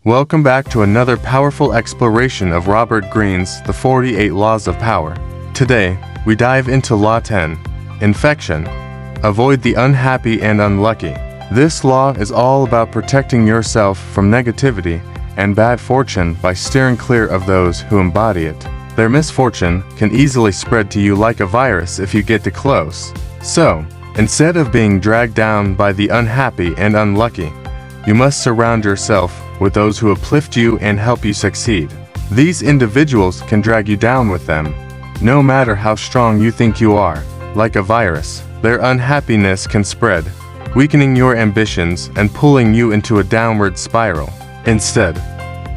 Welcome back to another powerful exploration of Robert Greene's The 48 Laws of Power. Today, we dive into Law 10, Infection. Avoid the unhappy and unlucky. This law is all about protecting yourself from negativity and bad fortune by steering clear of those who embody it. Their misfortune can easily spread to you like a virus if you get too close. So, instead of being dragged down by the unhappy and unlucky, you must surround yourself with those who uplift you and help you succeed. These individuals can drag you down with them, no matter how strong you think you are. Like a virus, their unhappiness can spread, weakening your ambitions and pulling you into a downward spiral. Instead,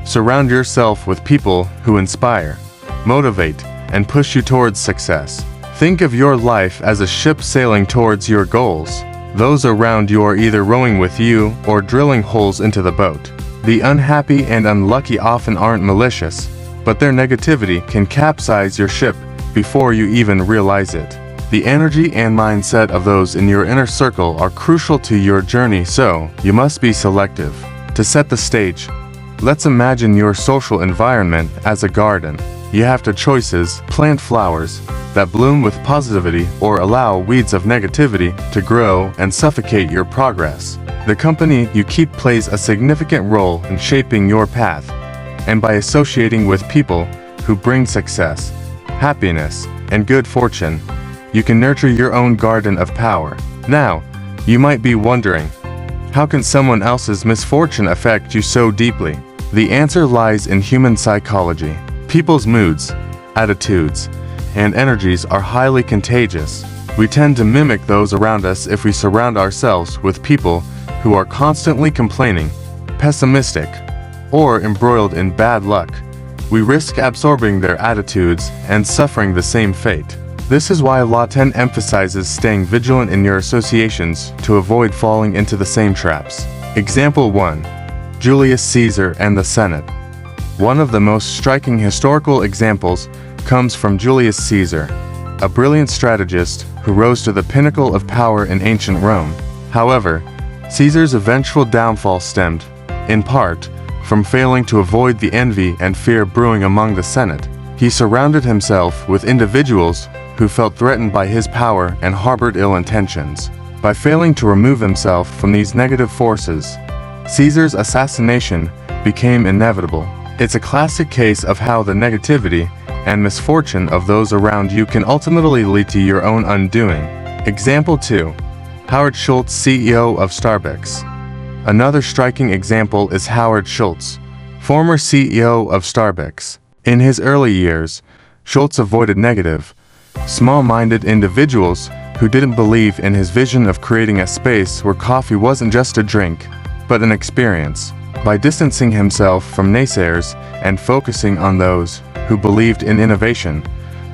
surround yourself with people who inspire, motivate, and push you towards success. Think of your life as a ship sailing towards your goals. Those around you are either rowing with you or drilling holes into the boat. The unhappy and unlucky often aren't malicious, but their negativity can capsize your ship before you even realize it. The energy and mindset of those in your inner circle are crucial to your journey, so you must be selective. To set the stage, let's imagine your social environment as a garden. You have two choices: plant flowers that bloom with positivity or allow weeds of negativity to grow and suffocate your progress. The company you keep plays a significant role in shaping your path, and by associating with people who bring success, happiness, and good fortune, you can nurture your own garden of power. Now, you might be wondering, how can someone else's misfortune affect you so deeply? The answer lies in human psychology. People's moods, attitudes, and energies are highly contagious. We tend to mimic those around us if we surround ourselves with people who are constantly complaining, pessimistic, or embroiled in bad luck. We risk absorbing their attitudes and suffering the same fate. This is why Law 10 emphasizes staying vigilant in your associations to avoid falling into the same traps. Example 1. Julius Caesar and the Senate. One of the most striking historical examples comes from Julius Caesar, a brilliant strategist who rose to the pinnacle of power in ancient Rome. However, Caesar's eventual downfall stemmed, in part, from failing to avoid the envy and fear brewing among the Senate. He surrounded himself with individuals who felt threatened by his power and harbored ill intentions. By failing to remove himself from these negative forces, Caesar's assassination became inevitable. It's a classic case of how the negativity and misfortune of those around you can ultimately lead to your own undoing. Example 2. Howard Schultz, CEO of Starbucks. Another striking example is Howard Schultz, former CEO of Starbucks. In his early years, Schultz avoided negative, small-minded individuals who didn't believe in his vision of creating a space where coffee wasn't just a drink, but an experience. By distancing himself from naysayers and focusing on those who believed in innovation,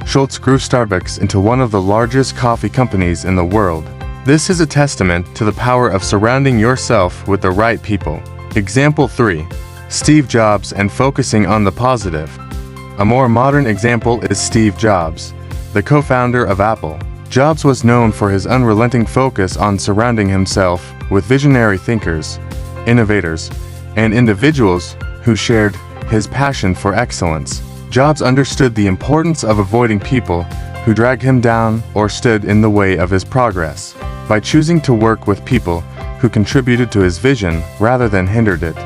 Schultz grew Starbucks into one of the largest coffee companies in the world. This is a testament to the power of surrounding yourself with the right people. Example 3. Steve Jobs and focusing on the positive. A more modern example is Steve Jobs, the co-founder of Apple. Jobs was known for his unrelenting focus on surrounding himself with visionary thinkers, innovators, and individuals who shared his passion for excellence. Jobs understood the importance of avoiding people who dragged him down or stood in the way of his progress. By choosing to work with people who contributed to his vision rather than hindered it,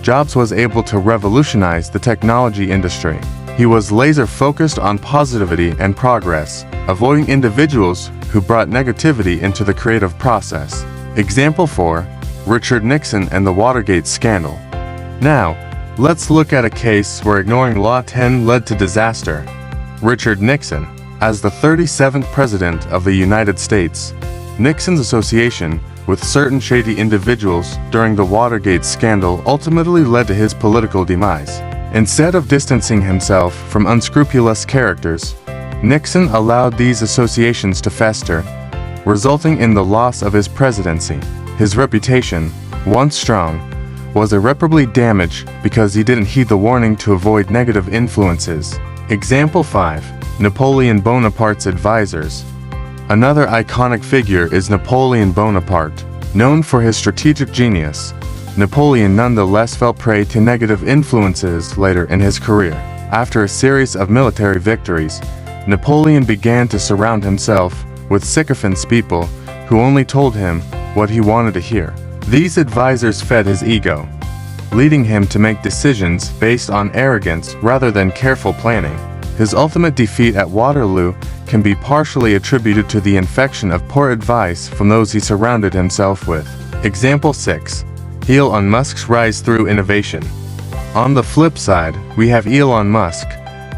Jobs was able to revolutionize the technology industry. He was laser-focused on positivity and progress, avoiding individuals who brought negativity into the creative process. Example 4. Richard Nixon and the Watergate scandal. Now, let's look at a case where ignoring Law 10 led to disaster. Richard Nixon. As the 37th President of the United States, Nixon's association with certain shady individuals during the Watergate scandal ultimately led to his political demise. Instead of distancing himself from unscrupulous characters, Nixon allowed these associations to fester, resulting in the loss of his presidency. His reputation, once strong, was irreparably damaged because he didn't heed the warning to avoid negative influences. Example 5. Napoleon Bonaparte's advisors. Another iconic figure is Napoleon Bonaparte, known for his strategic genius. Napoleon nonetheless fell prey to negative influences later in his career. After a series of military victories, Napoleon began to surround himself with sycophants, people who only told him what he wanted to hear. These advisors fed his ego, leading him to make decisions based on arrogance rather than careful planning. His ultimate defeat at Waterloo can be partially attributed to the infection of poor advice from those he surrounded himself with. Example 6. Elon Musk's rise through innovation. On the flip side, we have Elon Musk,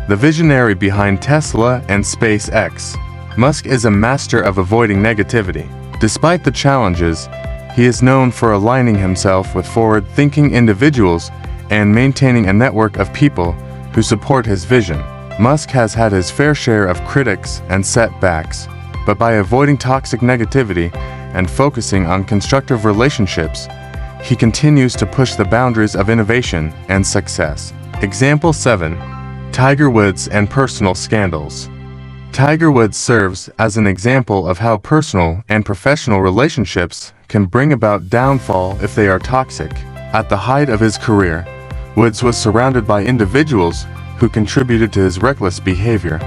the visionary behind Tesla and SpaceX. Musk is a master of avoiding negativity. Despite the challenges, he is known for aligning himself with forward-thinking individuals and maintaining a network of people who support his vision. Musk has had his fair share of critics and setbacks, but by avoiding toxic negativity and focusing on constructive relationships, he continues to push the boundaries of innovation and success. Example 7. Tiger Woods and personal scandals. Tiger Woods serves as an example of how personal and professional relationships can bring about downfall if they are toxic. At the height of his career, Woods was surrounded by individuals who contributed to his reckless behavior,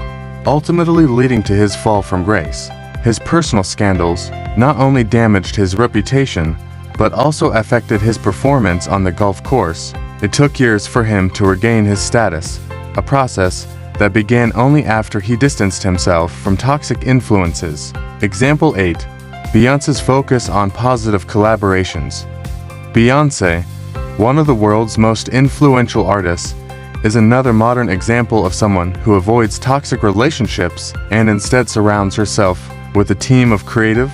ultimately leading to his fall from grace. His personal scandals not only damaged his reputation, but also affected his performance on the golf course. It took years for him to regain his status, a process that began only after he distanced himself from toxic influences. Example 8. Beyoncé's focus on positive collaborations. Beyoncé, one of the world's most influential artists, is another modern example of someone who avoids toxic relationships and instead surrounds herself with a team of creative,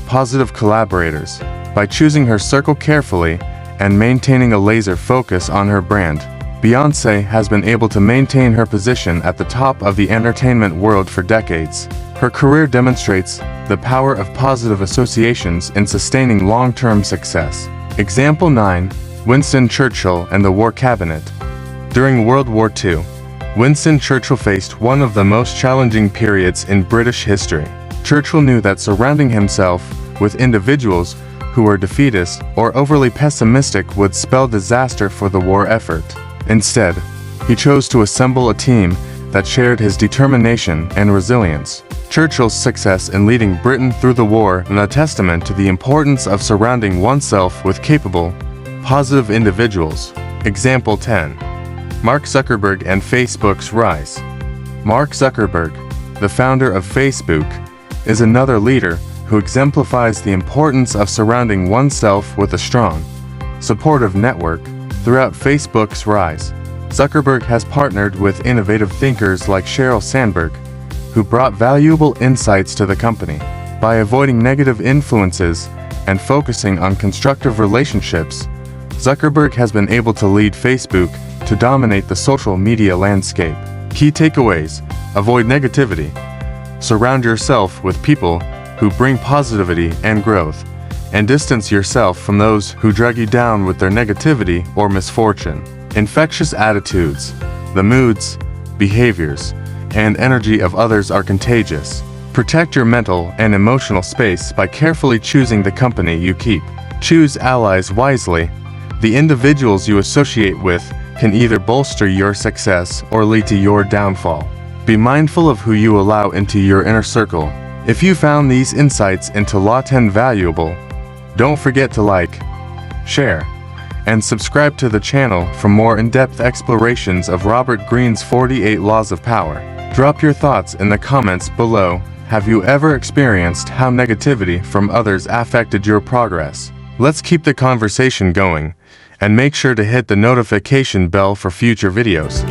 positive collaborators. By choosing her circle carefully and maintaining a laser focus on her brand, Beyoncé has been able to maintain her position at the top of the entertainment world for decades. Her career demonstrates the power of positive associations in sustaining long-term success. Example 9. Winston Churchill and the War Cabinet. During World War II, Winston Churchill faced one of the most challenging periods in British history. Churchill knew that surrounding himself with individuals who were defeatist or overly pessimistic would spell disaster for the war effort. Instead, he chose to assemble a team that shared his determination and resilience. Churchill's success in leading Britain through the war is a testament to the importance of surrounding oneself with capable, positive individuals. Example 10. Mark Zuckerberg and Facebook's rise. Mark Zuckerberg, the founder of Facebook, is another leader who exemplifies the importance of surrounding oneself with a strong, supportive network. Throughout Facebook's rise, Zuckerberg has partnered with innovative thinkers like Sheryl Sandberg, who brought valuable insights to the company. By avoiding negative influences and focusing on constructive relationships, Zuckerberg has been able to lead Facebook to dominate the social media landscape. Key takeaways: avoid negativity. Surround yourself with people who bring positivity and growth, and distance yourself from those who drag you down with their negativity or misfortune. Infectious attitudes. The moods, behaviors, and energy of others are contagious. Protect your mental and emotional space by carefully choosing the company you keep. Choose allies wisely. The individuals you associate with can either bolster your success or lead to your downfall. Be mindful of who you allow into your inner circle. If you found these insights into Law 10 valuable, don't forget to like, share, and subscribe to the channel for more in-depth explorations of Robert Greene's 48 Laws of Power. Drop your thoughts in the comments below. Have you ever experienced how negativity from others affected your progress? Let's keep the conversation going, and make sure to hit the notification bell for future videos.